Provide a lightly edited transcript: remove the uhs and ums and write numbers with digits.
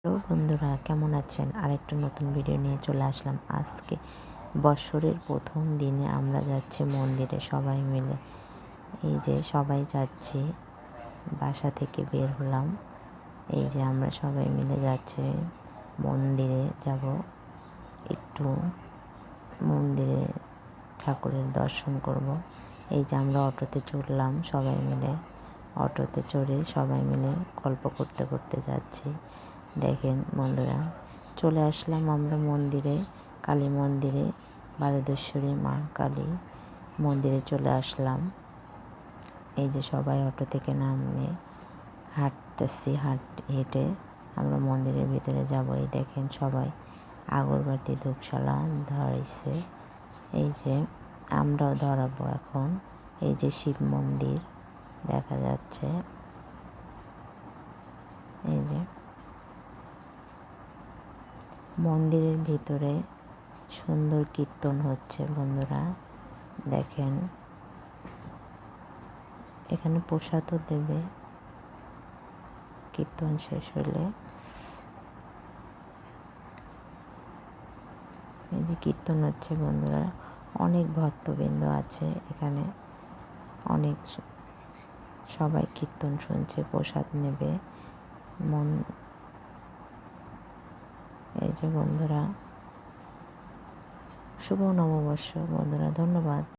Hello বন্ধুরা, কেমন আছেন? আরেকটা নতুন ভিডিও নিয়ে চলে আসলাম। আজকে বৎসরের প্রথম দিনে আমরা যাচ্ছি মন্দিরে সবাই মিলে। এই যে সবাই যাচ্ছি, বাসা থেকে বের হলাম। এই যে আমরা সবাই মিলে যাচ্ছি মন্দিরে যাব। একটু মন্দিরে ঠাকুরের দর্শন করব। এই যে আমরা অটোতে চড়লাম সবাই মিলে। অটোতে চড়ে সবাই মিলে গল্প করতে করতে যাচ্ছি। দেখেন বন্ধুরা, চলে আসলাম আমরা মন্দিরে, কালী মন্দিরে, বারোদেশ্বরী মা কালী মন্দিরে চলে আসলাম। এই যে সবাই অটো থেকে নামে হাঁটতেছি, হেঁটে আমরা মন্দিরের ভিতরে যাব। এই দেখেন সবাই আগরবাতি ধূপশালা ধরাইছে। এই যে আমরাও ধরাবো এখন। এই যে শিব মন্দির দেখা যাচ্ছে। এই যে মন্দিরের ভিতরে সুন্দর কীর্তন হচ্ছে বন্ধুরা, দেখেন। এখানে প্রসাদও দেবে কীর্তন শেষ হলে। এই যে কীর্তন হচ্ছে বন্ধুরা, অনেক ভক্তবৃন্দ আছে এখানে, অনেক সবাই কীর্তন শুনছে, প্রসাদ নেবে এই যে বন্ধুরা, শুভ নববর্ষ বন্ধুরা, ধন্যবাদ।